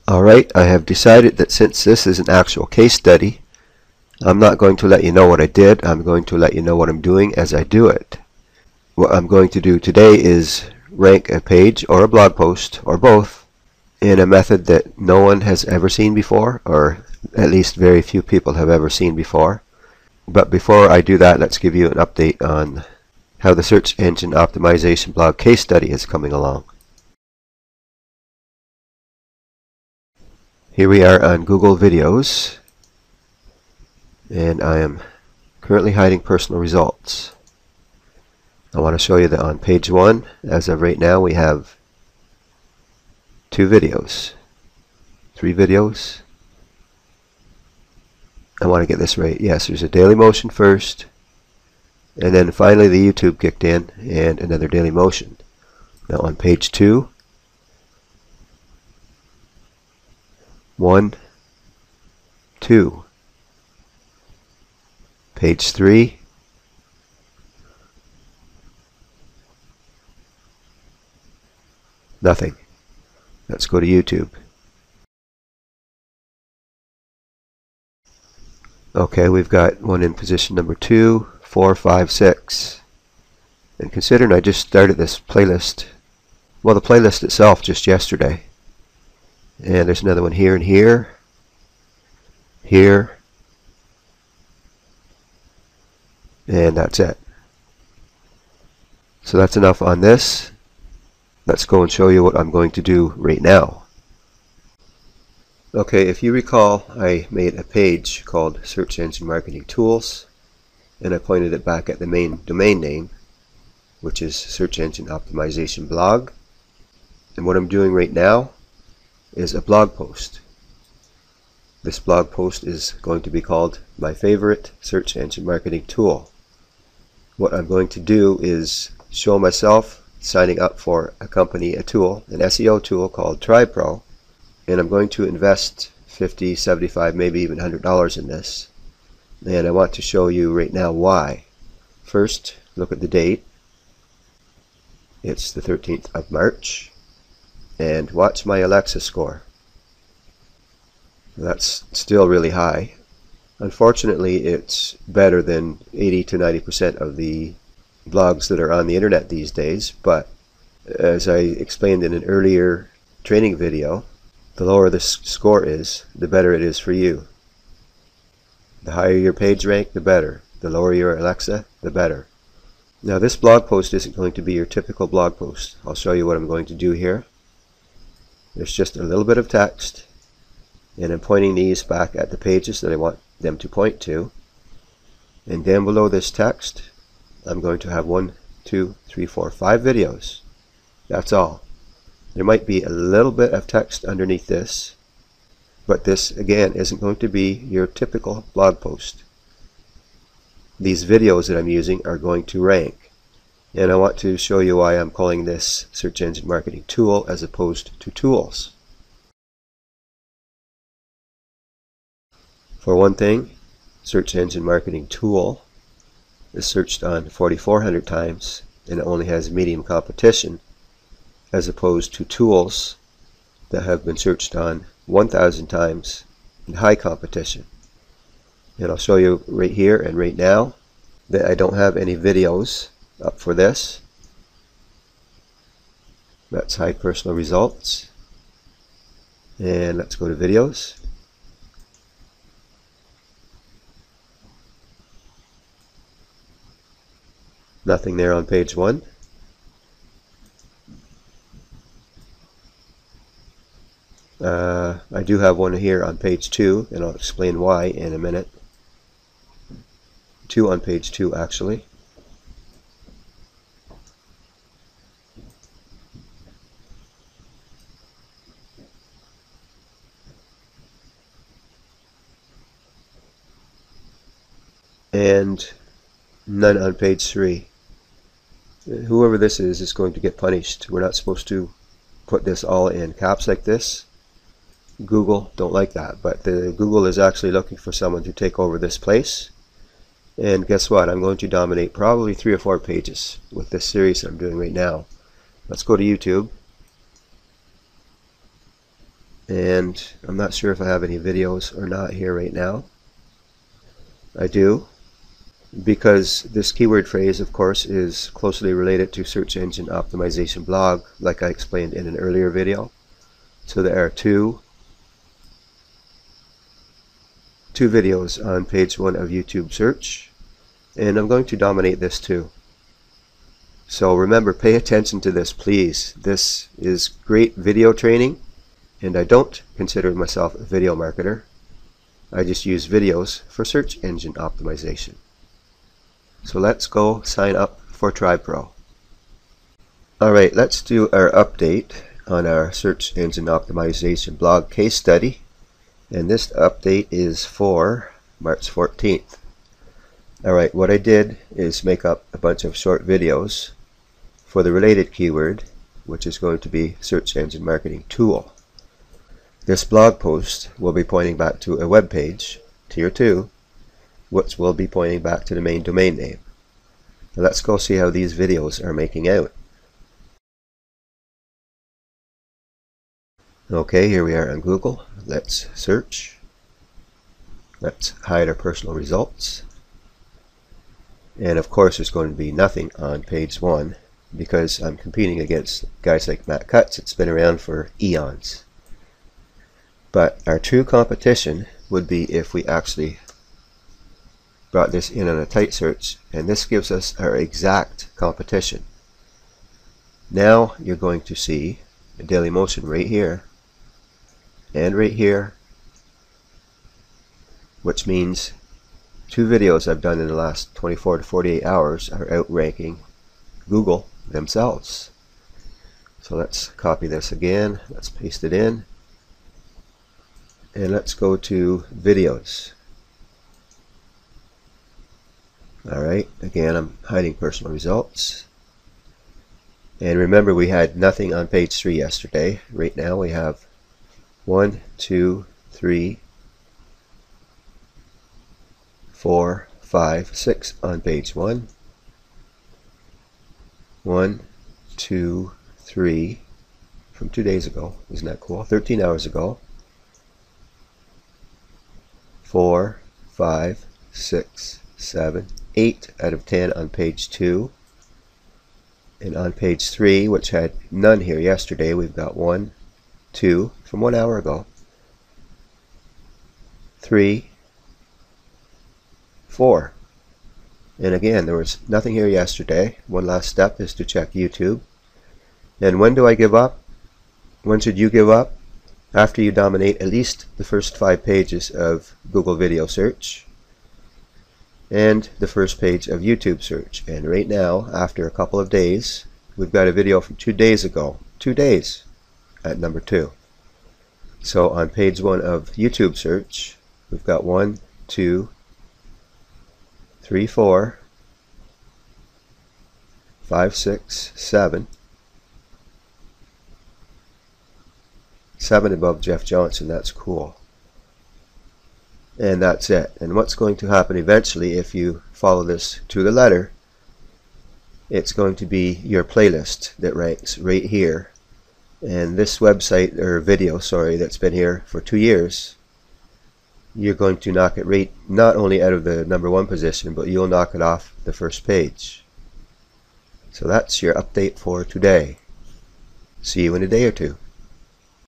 Alright, I have decided that since this is an actual case study, I'm not going to let you know what I did. I'm going to let you know what I'm doing as I do it. What I'm going to do today is rank a page or a blog post, or both, in a method that no one has ever seen before, or at least very few people have ever seen before. But before I do that, let's give you an update on how the search engine optimization blog case study is coming along. Here we are on Google Videos, and I am currently hiding personal results. I want to show you that on page 1, as of right now, we have 2 videos, 3 videos. I want to get this right. Yes, there's a Daily Motion first, and then finally the YouTube kicked in, and another Daily Motion. Now on page 2, 1, 2. Page 3, nothing. Let's go to YouTube. Okay, we've got one in position number 2, 4, 5, 6. And considering I just started this playlist, well, the playlist itself just yesterday. And there's another one here and here, here, and that's it. So that's enough on this. Let's go and show you what I'm going to do right now. Okay, if you recall, I made a page called Search Engine Marketing Tools, and I pointed it back at the main domain name, which is Search Engine Optimization Blog. And what I'm doing right now is a blog post. This blog post is going to be called My Favorite Search Engine Marketing Tool. What I'm going to do is show myself signing up for a company, a tool, an SEO tool called TribePro, and I'm going to invest $50, $75, maybe even $100 in this. And I want to show you right now why. First, look at the date. It's the 13th of March. And watch my Alexa score. That's still really high. Unfortunately, it's better than 80 to 90% of the blogs that are on the internet these days, but as I explained in an earlier training video, the lower the score is, the better it is for you. The higher your page rank, the better. The lower your Alexa, the better. Now this blog post isn't going to be your typical blog post. I'll show you what I'm going to do here. There's just a little bit of text, and I'm pointing these back at the pages that I want them to point to. And down below this text, I'm going to have 1, 2, 3, 4, 5 videos. That's all. There might be a little bit of text underneath this, but this again isn't going to be your typical blog post. These videos that I'm using are going to rank. And I want to show you why I'm calling this Search Engine Marketing Tool as opposed to tools. For one thing, Search Engine Marketing Tool is searched on 4,400 times and it only has medium competition, as opposed to tools that have been searched on 1,000 times and high competition. And I'll show you right here and right now that I don't have any videos up for this. Let's hide personal results, and let's go to videos. Nothing there on page 1. I do have one here on page 2, and I'll explain why in a minute. 2 on page 2 actually. And none on page 3. Whoever this is going to get punished. We're not supposed to put this all in caps like this. Google don't like that, but Google is actually looking for someone to take over this place. And guess what? I'm going to dominate probably 3 or 4 pages with this series that I'm doing right now. Let's go to YouTube. and I'm not sure if I have any videos or not here right now. I do, because this keyword phrase, of course, is closely related to search engine optimization blog, like I explained in an earlier video. So there are two videos on page 1 of YouTube search, and I'm going to dominate this too. So remember, pay attention to this, please. This is great video training, and I don't consider myself a video marketer. I just use videos for search engine optimization. So let's go sign up for TribePro. Alright, let's do our update on our search engine optimization blog case study. And this update is for March 14th. Alright, what I did is make up a bunch of short videos for the related keyword, which is going to be search engine marketing tool. This blog post will be pointing back to a web page, tier 2, which will be pointing back to the main domain name. Now let's go see how these videos are making out. Okay, here we are on Google. Let's search. Let's hide our personal results. And of course there's going to be nothing on page 1 because I'm competing against guys like Matt Cutts. It's been around for eons. But our true competition would be if we actually brought this in on a tight search, and this gives us our exact competition. Now you're going to see a Dailymotion right here and right here, which means 2 videos I've done in the last 24 to 48 hours are outranking Google themselves. So let's copy this again, let's paste it in, and let's go to videos. Alright, again I'm hiding personal results. And remember, we had nothing on page 3 yesterday. Right now we have 1, 2, 3, 4, 5, 6 on page 1. 1, 2, 3 from 2 days ago. Isn't that cool? 13 hours ago. 4, 5, 6, 7, 8 out of 10 on page 2. And on page 3, which had none here yesterday, we've got 1, 2 from 1 hour ago. 3, 4. And again, there was nothing here yesterday. One last step is to check YouTube. And when do I give up? When should you give up? After you dominate at least the first 5 pages of Google video search and the first page of YouTube search. And right now, after a couple of days, we've got a video from 2 days ago. 2 days at number 2. So on page 1 of YouTube search, we've got 1, 2, 3, 4, 5, 6, 7. 7 above Jeff Johnson. That's cool. And that's it. And what's going to happen eventually, if you follow this to the letter, it's going to be your playlist that ranks right here. And this website, or video, sorry, that's been here for 2 years, you're going to knock it right not only out of the number 1 position, but you'll knock it off the first page. So that's your update for today. See you in a day or two.